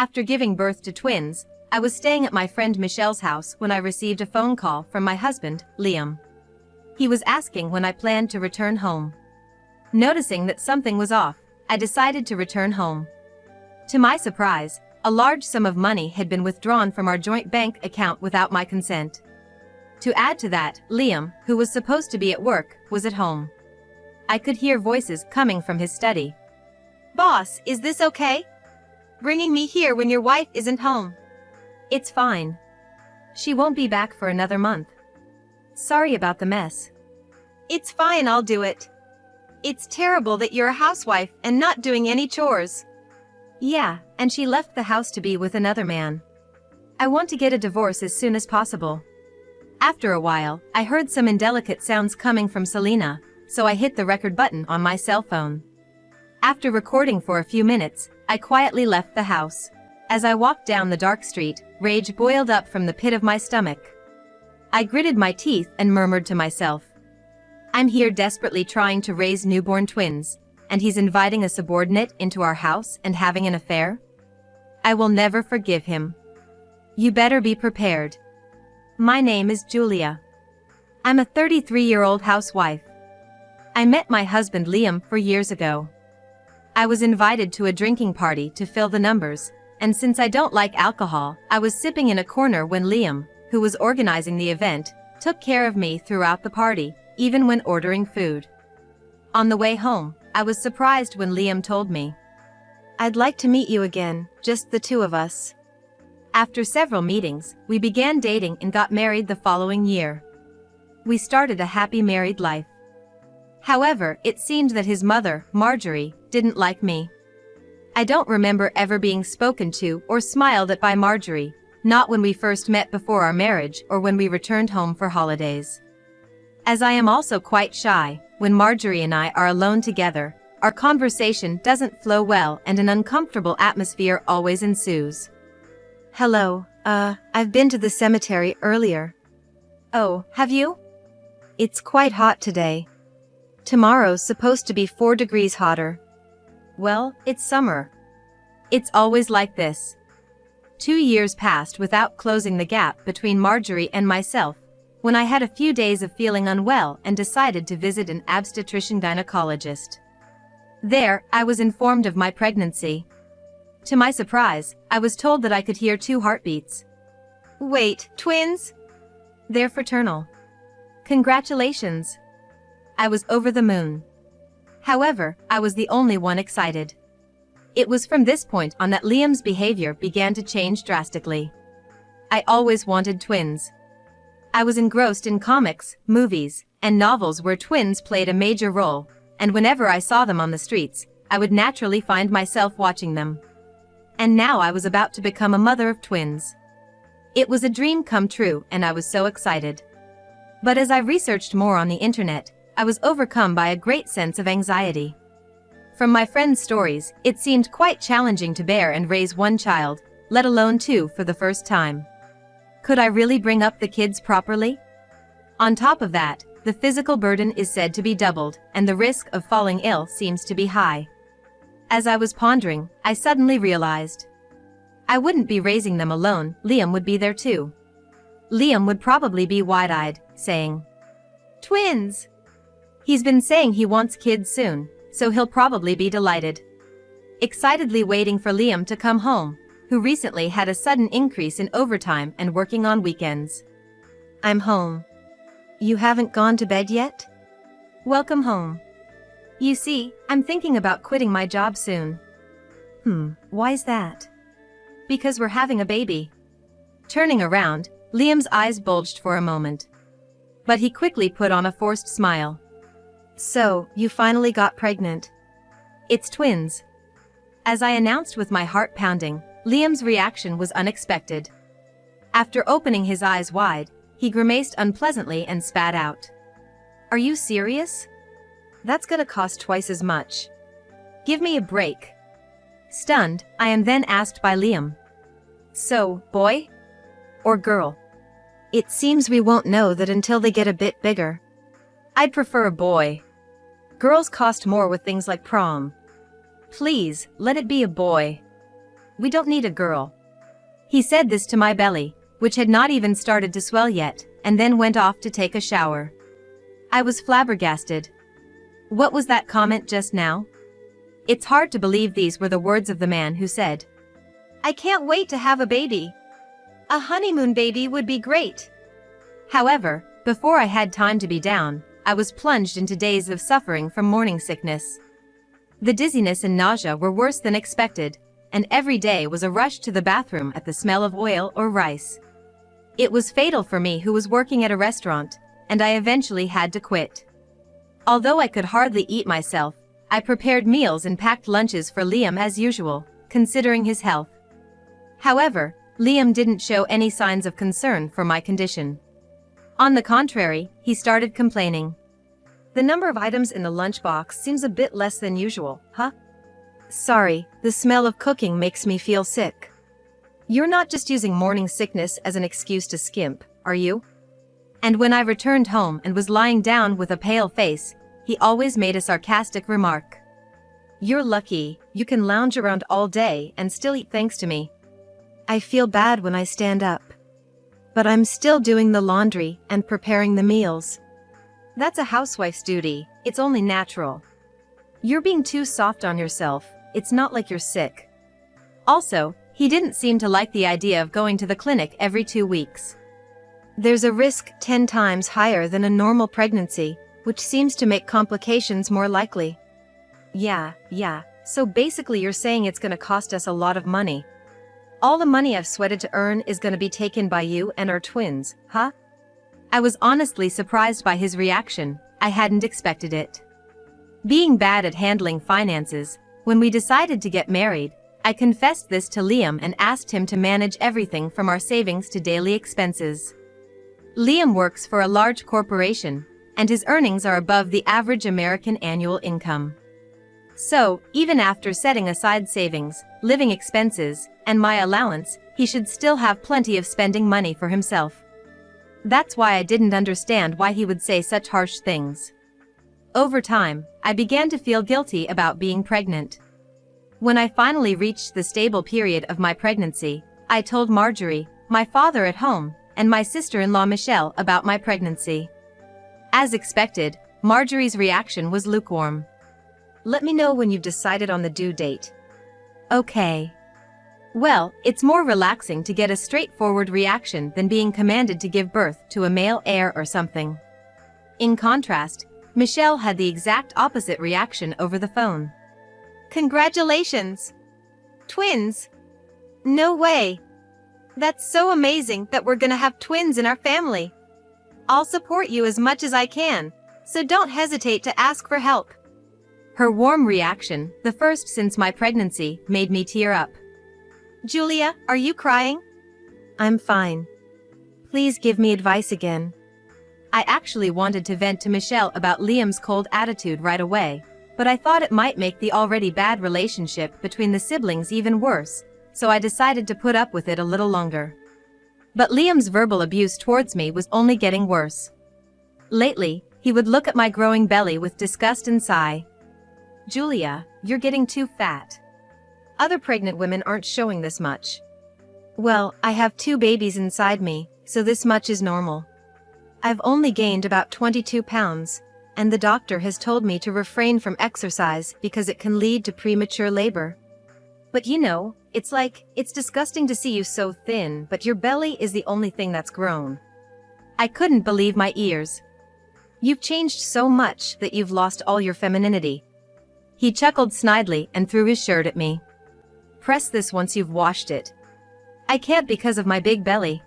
After giving birth to twins, I was staying at my friend Michelle's house when I received a phone call from my husband, Liam. He was asking when I planned to return home. Noticing that something was off, I decided to return home. To my surprise, a large sum of money had been withdrawn from our joint bank account without my consent. To add to that, Liam, who was supposed to be at work, was at home. I could hear voices coming from his study. "Boss, is this okay? Bringing me here when your wife isn't home?" "It's fine. She won't be back for another month. Sorry about the mess." "It's fine, I'll do it. It's terrible that you're a housewife and not doing any chores." "Yeah, and she left the house to be with another man. I want to get a divorce as soon as possible." After a while, I heard some indelicate sounds coming from Selena, so I hit the record button on my cell phone. After recording for a few minutes, I quietly left the house. As I walked down the dark street, rage boiled up from the pit of my stomach. I gritted my teeth and murmured to myself, "I'm here desperately trying to raise newborn twins, and he's inviting a subordinate into our house and having an affair? I will never forgive him. You better be prepared." My name is Julia. I'm a 33-year-old housewife. I met my husband Liam 4 years ago. I was invited to a drinking party to fill the numbers, and since I don't like alcohol, I was sipping in a corner when Liam, who was organizing the event, took care of me throughout the party, even when ordering food. On the way home, I was surprised when Liam told me, "I'd like to meet you again, just the two of us." After several meetings, we began dating and got married the following year. We started a happy married life. However, it seemed that his mother, Marjorie, didn't like me. I don't remember ever being spoken to or smiled at by Marjorie, not when we first met before our marriage or when we returned home for holidays. As I am also quite shy, when Marjorie and I are alone together, our conversation doesn't flow well and an uncomfortable atmosphere always ensues. "Hello, I've been to the cemetery earlier." "Oh, have you? It's quite hot today. Tomorrow's supposed to be 4 degrees hotter." "Well, it's summer. It's always like this." 2 years passed without closing the gap between Marjorie and myself, when I had a few days of feeling unwell and decided to visit an obstetrician gynecologist. There, I was informed of my pregnancy. To my surprise, I was told that I could hear 2 heartbeats. "Wait, twins?" "They're fraternal." "Congratulations." I was over the moon. However, I was the only one excited. It was from this point on that Liam's behavior began to change drastically. I always wanted twins. I was engrossed in comics, movies, and novels where twins played a major role, and whenever I saw them on the streets, I would naturally find myself watching them. And now I was about to become a mother of twins. It was a dream come true and I was so excited. But as I researched more on the internet, I was overcome by a great sense of anxiety. From my friends' stories, it seemed quite challenging to bear and raise 1 child, let alone 2 for the first time. Could I really bring up the kids properly? On top of that, the physical burden is said to be doubled, and the risk of falling ill seems to be high. As I was pondering, I suddenly realized I wouldn't be raising them alone, Liam would be there too. Liam would probably be wide-eyed, saying, "Twins!" He's been saying he wants kids soon, so he'll probably be delighted. Excitedly waiting for Liam to come home, who recently had a sudden increase in overtime and working on weekends. "I'm home. You haven't gone to bed yet? Welcome home. You see, I'm thinking about quitting my job soon." Why's that?" "Because we're having a baby." Turning around, Liam's eyes bulged for a moment. But he quickly put on a forced smile. "So, you finally got pregnant?" "It's twins." As I announced with my heart pounding, Liam's reaction was unexpected. After opening his eyes wide, he grimaced unpleasantly and spat out, "Are you serious? That's gonna cost twice as much. Give me a break." Stunned, I am then asked by Liam, "So, boy? Or girl?" "It seems we won't know that until they get a bit bigger." "I'd prefer a boy. Girls cost more with things like prom. Please, let it be a boy." we don't need a girl. He said this to my belly, which had not even started to swell yet, and then went off to take a shower. I was flabbergasted. What was that comment just now? It's hard to believe these were the words of the man who said, "I can't wait to have a baby. A honeymoon baby would be great." However, before I had time to be down, I was plunged into days of suffering from morning sickness. The dizziness and nausea were worse than expected, and every day was a rush to the bathroom at the smell of oil or rice. It was fatal for me who was working at a restaurant, and I eventually had to quit. Although I could hardly eat myself, I prepared meals and packed lunches for Liam as usual, considering his health. However, Liam didn't show any signs of concern for my condition. On the contrary, he started complaining. "The number of items in the lunchbox seems a bit less than usual, huh? Sorry, the smell of cooking makes me feel sick." "You're not just using morning sickness as an excuse to skimp, are you?" And when I returned home and was lying down with a pale face, he always made a sarcastic remark. "You're lucky, you can lounge around all day and still eat thanks to me. I feel bad when I stand up. But I'm still doing the laundry and preparing the meals. That's a housewife's duty, it's only natural. You're being too soft on yourself, it's not like you're sick." Also, he didn't seem to like the idea of going to the clinic every 2 weeks. "There's a risk 10 times higher than a normal pregnancy, which seems to make complications more likely." Yeah, so basically you're saying it's gonna cost us a lot of money. All the money I've sweated to earn is gonna be taken by you and our twins, huh? I was honestly surprised by his reaction, I hadn't expected it. Being bad at handling finances, when we decided to get married, I confessed this to Liam and asked him to manage everything from our savings to daily expenses. Liam works for a large corporation, and his earnings are above the average American annual income. So, even after setting aside savings, living expenses, and my allowance, he should still have plenty of spending money for himself. That's why I didn't understand why he would say such harsh things. Over time, I began to feel guilty about being pregnant. When I finally reached the stable period of my pregnancy, I told Marjorie, my father at home, and my sister-in-law Michelle about my pregnancy. As expected, Marjorie's reaction was lukewarm. "Let me know when you've decided on the due date." "Okay." Well, it's more relaxing to get a straightforward reaction than being commanded to give birth to a male heir or something. In contrast, Michelle had the exact opposite reaction over the phone. "Congratulations! Twins! No way! That's so amazing that we're gonna have twins in our family. I'll support you as much as I can, so don't hesitate to ask for help." Her warm reaction, the first since my pregnancy, made me tear up. "Julia, are you crying?" "I'm fine. Please give me advice again." I actually wanted to vent to Michelle about Liam's cold attitude right away, but I thought it might make the already bad relationship between the siblings even worse, so I decided to put up with it a little longer. But Liam's verbal abuse towards me was only getting worse. Lately, he would look at my growing belly with disgust and sigh. "Julia, you're getting too fat. Other pregnant women aren't showing this much." "Well, I have 2 babies inside me, so this much is normal. I've only gained about 22 pounds, and the doctor has told me to refrain from exercise because it can lead to premature labor. But you know, it's disgusting to see you so thin, but your belly is the only thing that's grown." I couldn't believe my ears. "You've changed so much that you've lost all your femininity." He chuckled snidely and threw his shirt at me. "Press this once you've washed it." "I can't because of my big belly."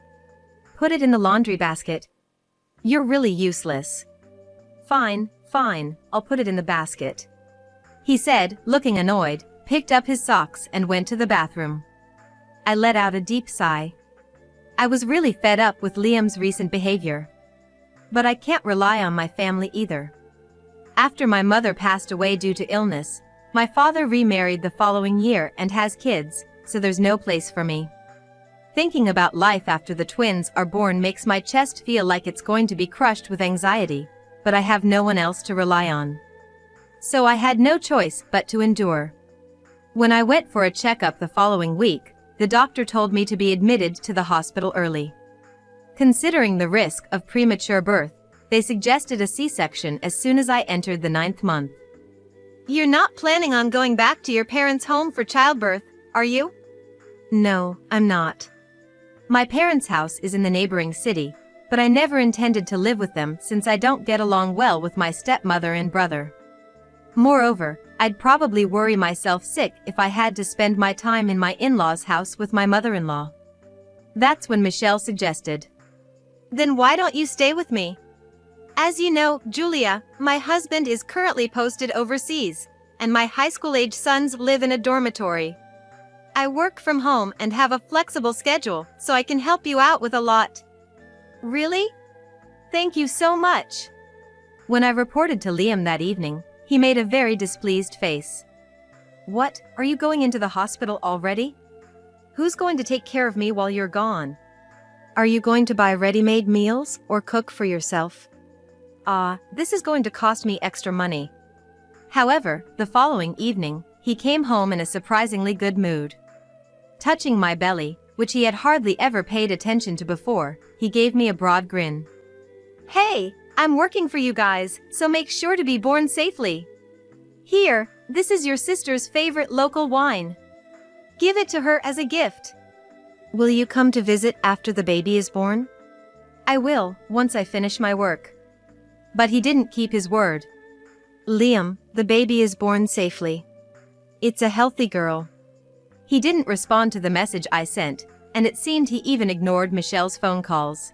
"Put it in the laundry basket." "You're really useless." Fine, I'll put it in the basket," he said, looking annoyed, picked up his socks and went to the bathroom. I let out a deep sigh. I was really fed up with Liam's recent behavior. But I can't rely on my family either. After my mother passed away due to illness, my father remarried the following year and has kids, so there's no place for me. Thinking about life after the twins are born makes my chest feel like it's going to be crushed with anxiety, but I have no one else to rely on. So I had no choice but to endure. When I went for a checkup the following week, the doctor told me to be admitted to the hospital early. Considering the risk of premature birth, they suggested a C-section as soon as I entered the 9th month. You're not planning on going back to your parents' home for childbirth, are you? No, I'm not. My parents' house is in the neighboring city, but I never intended to live with them since I don't get along well with my stepmother and brother. Moreover, I'd probably worry myself sick if I had to spend my time in my in-laws' house with my mother-in-law. That's when Michelle suggested, "Then why don't you stay with me? As you know, Julia, my husband is currently posted overseas, and my high school-age sons live in a dormitory. I work from home and have a flexible schedule, so I can help you out with a lot." "Really? Thank you so much." When I reported to Liam that evening, he made a very displeased face. "What, are you going into the hospital already? Who's going to take care of me while you're gone? Are you going to buy ready-made meals or cook for yourself? This is going to cost me extra money." However, the following evening, he came home in a surprisingly good mood. Touching my belly, which he had hardly ever paid attention to before, he gave me a broad grin. "Hey, I'm working for you guys, so make sure to be born safely. Here, this is your sister's favorite local wine. Give it to her as a gift." "Will you come to visit after the baby is born?" "I will, once I finish my work." But he didn't keep his word. "Liam, the baby is born safely. It's a healthy girl." He didn't respond to the message I sent, and it seemed he even ignored Michelle's phone calls.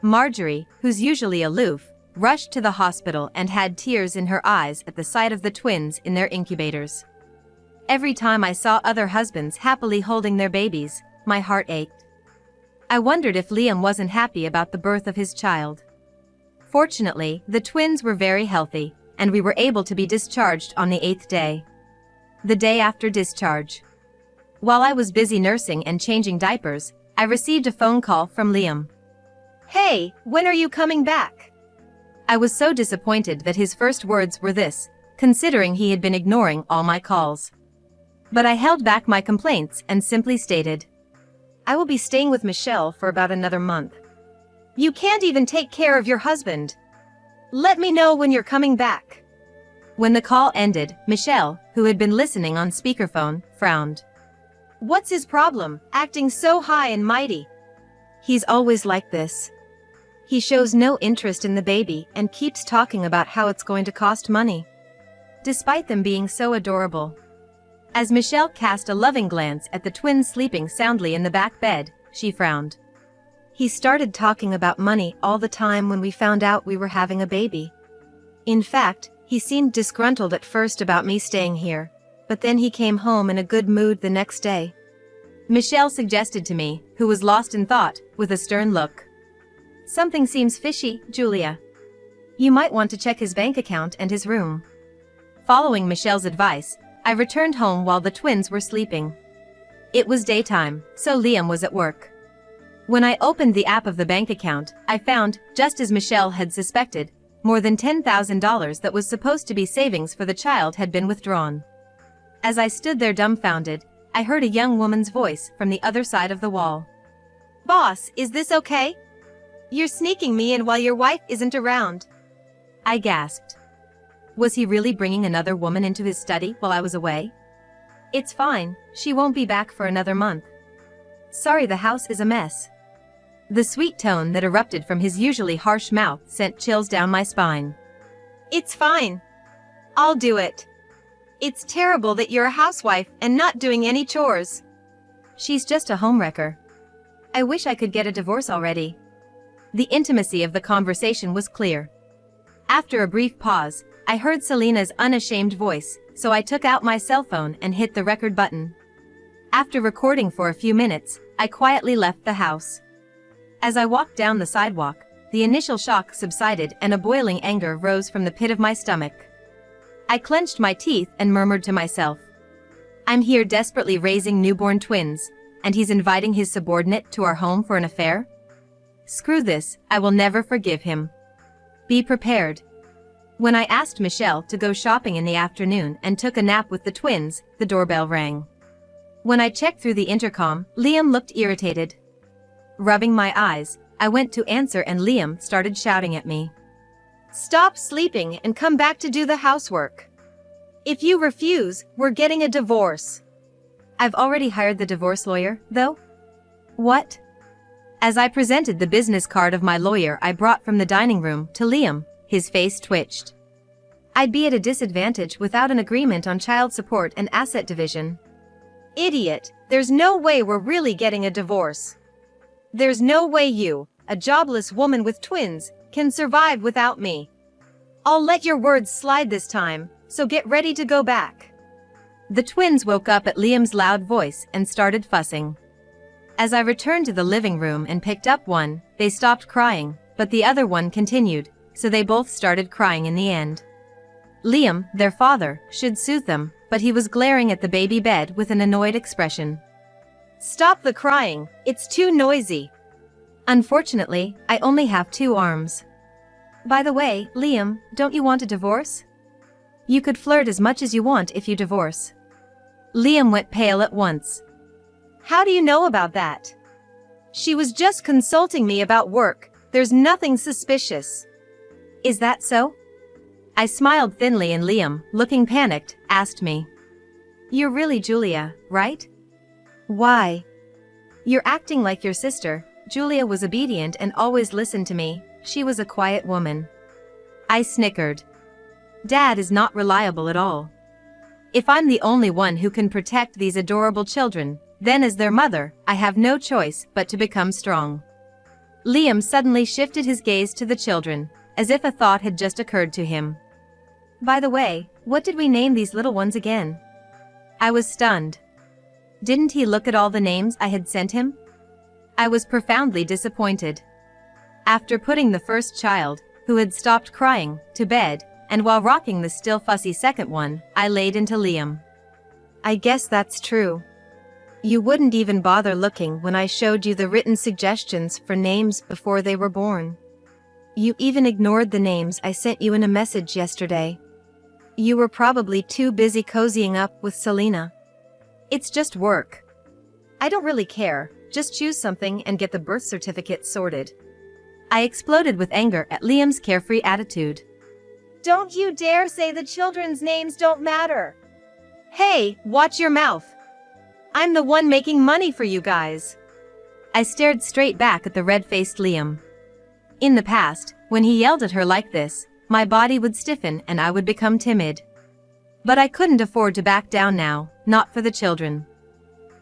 Marjorie, who's usually aloof, rushed to the hospital and had tears in her eyes at the sight of the twins in their incubators. Every time I saw other husbands happily holding their babies, my heart ached. I wondered if Liam wasn't happy about the birth of his child. Fortunately, the twins were very healthy, and we were able to be discharged on the 8th day. The day after discharge. While I was busy nursing and changing diapers, I received a phone call from Liam. "Hey, when are you coming back?" I was so disappointed that his first words were this, considering he had been ignoring all my calls. But I held back my complaints and simply stated, "I will be staying with Michelle for about another month." "You can't even take care of your husband. Let me know when you're coming back." When the call ended, Michelle, who had been listening on speakerphone, frowned. "What's his problem, acting so high and mighty?" "He's always like this. He shows no interest in the baby and keeps talking about how it's going to cost money, despite them being so adorable." As Michelle cast a loving glance at the twins sleeping soundly in the back bed, she frowned. "He started talking about money all the time when we found out we were having a baby. In fact, he seemed disgruntled at first about me staying here, but then he came home in a good mood the next day." Michelle suggested to me, who was lost in thought, with a stern look. "Something seems fishy, Julia. You might want to check his bank account and his room." Following Michelle's advice, I returned home while the twins were sleeping. It was daytime, so Liam was at work. When I opened the app of the bank account, I found, just as Michelle had suspected, more than $10,000 that was supposed to be savings for the child had been withdrawn. As I stood there dumbfounded, I heard a young woman's voice from the other side of the wall. "Boss, is this okay? You're sneaking me in while your wife isn't around." I gasped. Was he really bringing another woman into his study while I was away? "It's fine, she won't be back for another month. Sorry, the house is a mess." The sweet tone that erupted from his usually harsh mouth sent chills down my spine. "It's fine. I'll do it. It's terrible that you're a housewife and not doing any chores." "She's just a homewrecker. I wish I could get a divorce already." The intimacy of the conversation was clear. After a brief pause, I heard Selena's unashamed voice, so I took out my cell phone and hit the record button. After recording for a few minutes, I quietly left the house. As I walked down the sidewalk, the initial shock subsided and a boiling anger rose from the pit of my stomach. I clenched my teeth and murmured to myself, "I'm here desperately raising newborn twins, and he's inviting his subordinate to our home for an affair? Screw this, I will never forgive him." Be prepared. When I asked Michelle to go shopping in the afternoon and took a nap with the twins, the doorbell rang. When I checked through the intercom, Liam looked irritated. Rubbing my eyes, I went to answer and Liam started shouting at me. Stop sleeping and come back to do the housework. If you refuse, we're getting a divorce. I've already hired the divorce lawyer, though. What? As I presented the business card of my lawyer I brought from the dining room to Liam, his face twitched. I'd be at a disadvantage without an agreement on child support and asset division. Idiot, there's no way we're really getting a divorce. There's no way you, a jobless woman with twins, can survive without me. I'll let your words slide this time, so get ready to go back. The twins woke up at Liam's loud voice and started fussing. As I returned to the living room and picked up one, they stopped crying, but the other one continued, so they both started crying in the end. Liam, their father, should soothe them, but he was glaring at the baby bed with an annoyed expression. Stop the crying, it's too noisy. Unfortunately, I only have 2 arms. By the way, Liam, don't you want a divorce? You could flirt as much as you want if you divorce. Liam went pale at once. How do you know about that? She was just consulting me about work, there's nothing suspicious. Is that so? I smiled thinly and Liam, looking panicked, asked me. You're really Julia, right? Why? You're acting like your sister. Julia was obedient and always listened to me, she was a quiet woman. I snickered. Dad is not reliable at all. If I'm the only one who can protect these adorable children, then as their mother, I have no choice but to become strong. Liam suddenly shifted his gaze to the children, as if a thought had just occurred to him. By the way, what did we name these little ones again? I was stunned. Didn't he look at all the names I had sent him? I was profoundly disappointed. After putting the first child, who had stopped crying, to bed, and while rocking the still fussy second one, I laid into Liam. I guess that's true. You wouldn't even bother looking when I showed you the written suggestions for names before they were born. You even ignored the names I sent you in a message yesterday. You were probably too busy cozying up with Selena. It's just work. I don't really care, just choose something and get the birth certificate sorted. I exploded with anger at Liam's carefree attitude. Don't you dare say the children's names don't matter. Hey, watch your mouth. I'm the one making money for you guys. I stared straight back at the red-faced Liam. In the past, when he yelled at her like this, my body would stiffen and I would become timid. But I couldn't afford to back down now, not for the children.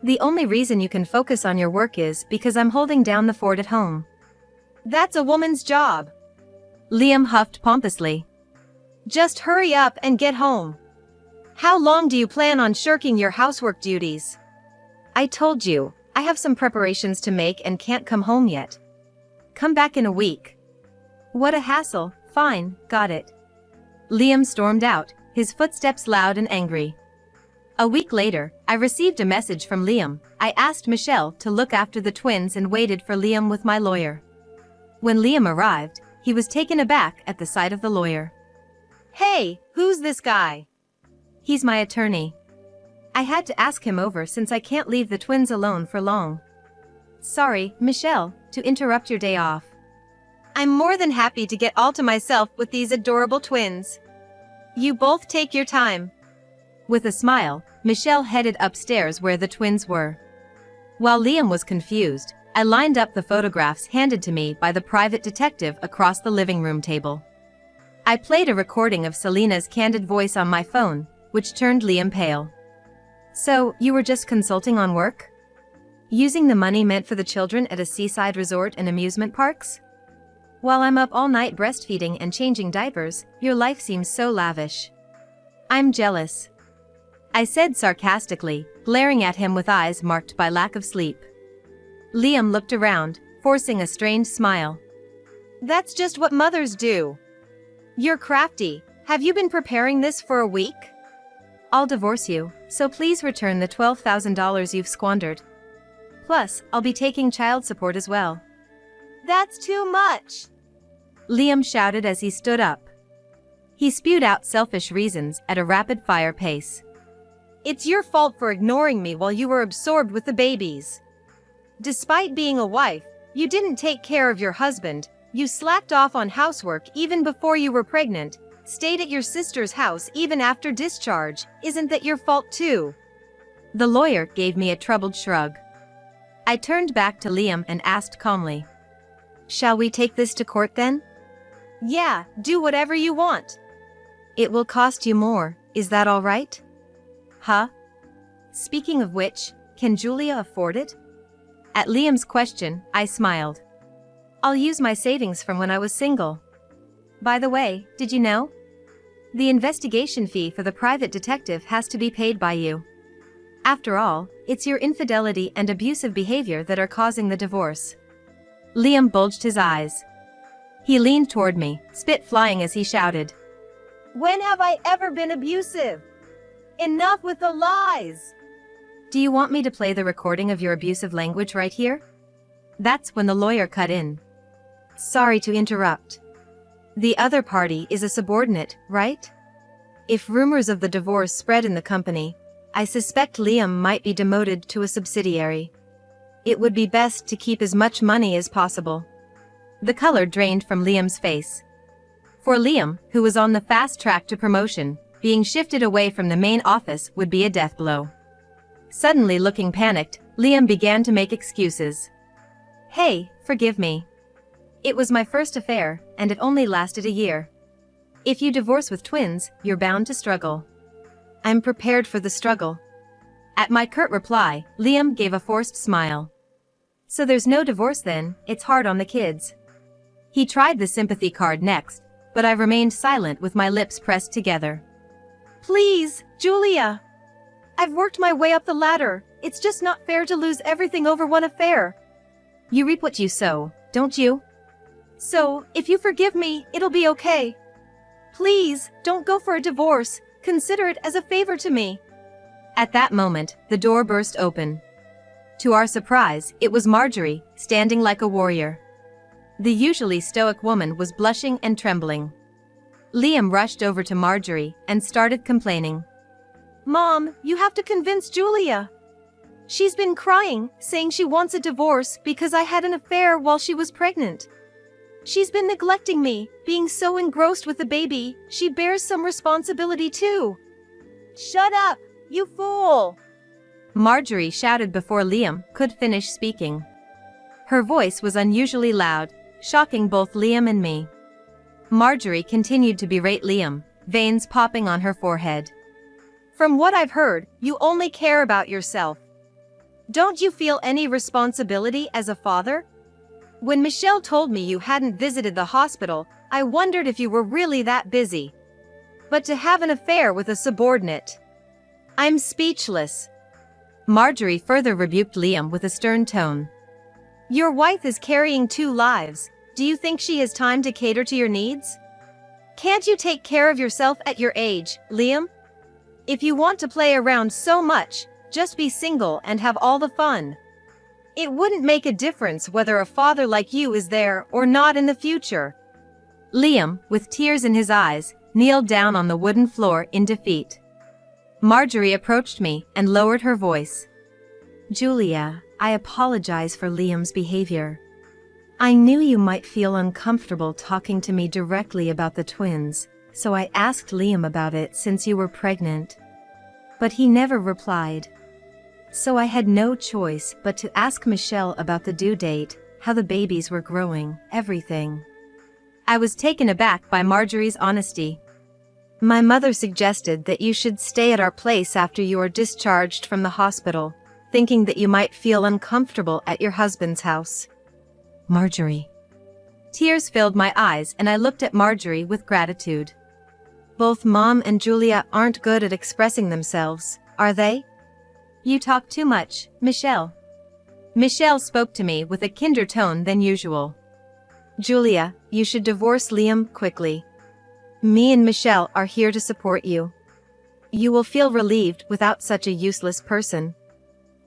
The only reason you can focus on your work is because I'm holding down the fort at home. That's a woman's job. Liam huffed pompously. Just hurry up and get home. How long do you plan on shirking your housework duties? I told you, I have some preparations to make and can't come home yet. Come back in a week. What a hassle, fine, got it. Liam stormed out, his footsteps loud and angry. A week later, I received a message from Liam. I asked Michelle to look after the twins and waited for Liam with my lawyer. When Liam arrived, he was taken aback at the sight of the lawyer. Hey, who's this guy? He's my attorney. I had to ask him over since I can't leave the twins alone for long. Sorry, Michelle, to interrupt your day off. I'm more than happy to get all to myself with these adorable twins. You both take your time. With a smile, Michelle headed upstairs where the twins were. While Liam was confused, I lined up the photographs handed to me by the private detective across the living room table. I played a recording of Selena's candid voice on my phone, which turned Liam pale. So, you were just consulting on work? Using the money meant for the children at a seaside resort and amusement parks? While I'm up all night breastfeeding and changing diapers, your life seems so lavish. I'm jealous. I said sarcastically, glaring at him with eyes marked by lack of sleep. Liam looked around, forcing a strained smile. That's just what mothers do. You're crafty. Have you been preparing this for a week? I'll divorce you, so please return the $12,000 you've squandered. Plus, I'll be taking child support as well. That's too much! Liam shouted as he stood up. He spewed out selfish reasons at a rapid-fire pace. It's your fault for ignoring me while you were absorbed with the babies. Despite being a wife, you didn't take care of your husband, you slacked off on housework even before you were pregnant, stayed at your sister's house even after discharge. Isn't that your fault too? The lawyer gave me a troubled shrug. I turned back to Liam and asked calmly, "Shall we take this to court then?" Yeah, do whatever you want. It will cost you more, is that all right? Huh? Speaking of which, can Julia afford it? At Liam's question, I smiled. I'll use my savings from when I was single. By the way, did you know? The investigation fee for the private detective has to be paid by you. After all, it's your infidelity and abusive behavior that are causing the divorce. Liam bulged his eyes. He leaned toward me, spit flying as he shouted, When have I ever been abusive? Enough with the lies! Do you want me to play the recording of your abusive language right here? That's when the lawyer cut in. Sorry to interrupt. The other party is a subordinate, right? If rumors of the divorce spread in the company, I suspect Liam might be demoted to a subsidiary. It would be best to keep as much money as possible. The color drained from Liam's face. For Liam, who was on the fast track to promotion, being shifted away from the main office would be a death blow. Suddenly looking panicked, Liam began to make excuses. Hey, forgive me. It was my first affair, and it only lasted a year. If you divorce with twins, you're bound to struggle. I'm prepared for the struggle. At my curt reply, Liam gave a forced smile. So there's no divorce then, it's hard on the kids. He tried the sympathy card next, but I remained silent with my lips pressed together. Please, Julia. I've worked my way up the ladder. It's just not fair to lose everything over one affair. You reap what you sow, don't you? So, if you forgive me, it'll be okay. Please, don't go for a divorce. Consider it as a favor to me. At that moment, the door burst open. To our surprise, it was Marjorie, standing like a warrior. The usually stoic woman was blushing and trembling. Liam rushed over to Marjorie and started complaining. Mom, you have to convince Julia. She's been crying, saying she wants a divorce because I had an affair while she was pregnant. She's been neglecting me, being so engrossed with the baby, she bears some responsibility too. Shut up, you fool! Marjorie shouted before Liam could finish speaking. Her voice was unusually loud, shocking both Liam and me. Marjorie continued to berate Liam, veins popping on her forehead. From what I've heard, you only care about yourself. Don't you feel any responsibility as a father? When Michelle told me you hadn't visited the hospital, I wondered if you were really that busy. But to have an affair with a subordinate... I'm speechless. Marjorie further rebuked Liam with a stern tone. Your wife is carrying 2 lives. Do you think she has time to cater to your needs? Can't you take care of yourself at your age, Liam? If you want to play around so much, just be single and have all the fun. It wouldn't make a difference whether a father like you is there or not in the future. Liam, with tears in his eyes, kneeled down on the wooden floor in defeat. Marjorie approached me and lowered her voice. Julia, I apologize for Liam's behavior. I knew you might feel uncomfortable talking to me directly about the twins, so I asked Liam about it since you were pregnant. But he never replied. So I had no choice but to ask Michelle about the due date, how the babies were growing, everything. I was taken aback by Marjorie's honesty. My mother suggested that you should stay at our place after you are discharged from the hospital, thinking that you might feel uncomfortable at your husband's house. Marjorie. Tears filled my eyes and I looked at Marjorie with gratitude. Both Mom and Julia aren't good at expressing themselves, are they? You talk too much, Michelle. Michelle spoke to me with a kinder tone than usual. Julia, you should divorce Liam quickly. Me and Michelle are here to support you. You will feel relieved without such a useless person.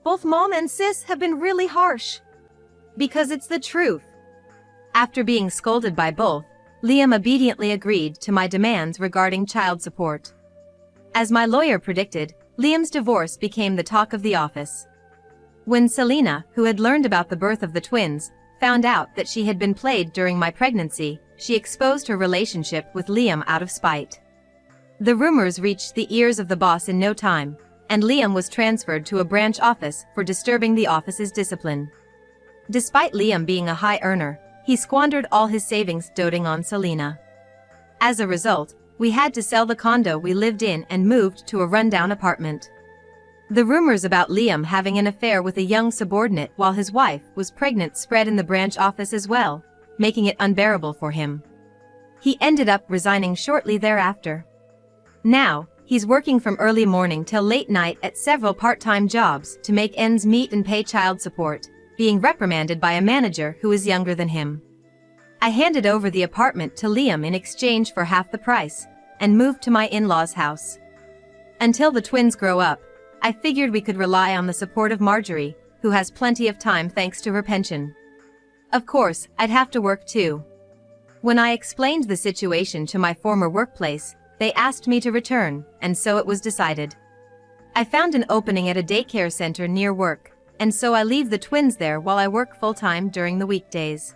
Both Mom and Sis have been really harsh. Because it's the truth. After being scolded by both, Liam obediently agreed to my demands regarding child support. As my lawyer predicted, Liam's divorce became the talk of the office. When Selena, who had learned about the birth of the twins, found out that she had been played during my pregnancy, she exposed her relationship with Liam out of spite. The rumors reached the ears of the boss in no time, and Liam was transferred to a branch office for disturbing the office's discipline. Despite Liam being a high earner, he squandered all his savings doting on Selena. As a result, we had to sell the condo we lived in and moved to a rundown apartment. The rumors about Liam having an affair with a young subordinate while his wife was pregnant spread in the branch office as well, making it unbearable for him. He ended up resigning shortly thereafter. Now, he's working from early morning till late night at several part-time jobs to make ends meet and pay child support, being reprimanded by a manager who is younger than him. I handed over the apartment to Liam in exchange for half the price, and moved to my in-laws' house. Until the twins grow up, I figured we could rely on the support of Marjorie, who has plenty of time thanks to her pension. Of course, I'd have to work too. When I explained the situation to my former workplace, they asked me to return, and so it was decided. I found an opening at a daycare center near work, and so I leave the twins there while I work full-time during the weekdays.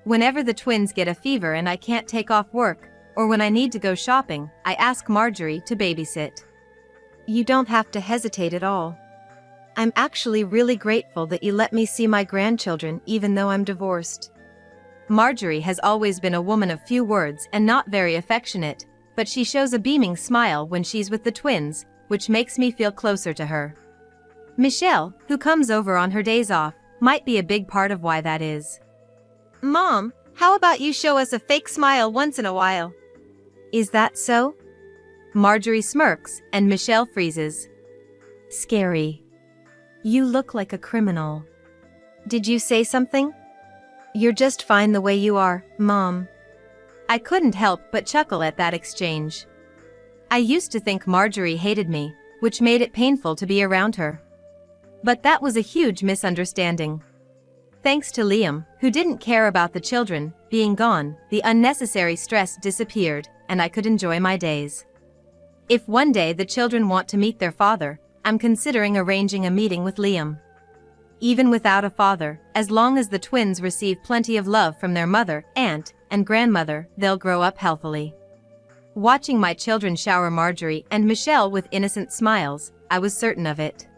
Whenever the twins get a fever and I can't take off work, or when I need to go shopping, I ask Marjorie to babysit. You don't have to hesitate at all. I'm actually really grateful that you let me see my grandchildren even though I'm divorced. Marjorie has always been a woman of few words and not very affectionate, but she shows a beaming smile when she's with the twins, which makes me feel closer to her. Michelle, who comes over on her days off, might be a big part of why that is. Mom, how about you show us a fake smile once in a while? Is that so? Marjorie smirks, and Michelle freezes. Scary. You look like a criminal. Did you say something? You're just fine the way you are, Mom. I couldn't help but chuckle at that exchange. I used to think Marjorie hated me, which made it painful to be around her. But that was a huge misunderstanding. Thanks to Liam, who didn't care about the children being gone, the unnecessary stress disappeared, and I could enjoy my days. If one day the children want to meet their father, I'm considering arranging a meeting with Liam. Even without a father, as long as the twins receive plenty of love from their mother, aunt, and grandmother, they'll grow up healthily. Watching my children shower Marjorie and Michelle with innocent smiles, I was certain of it.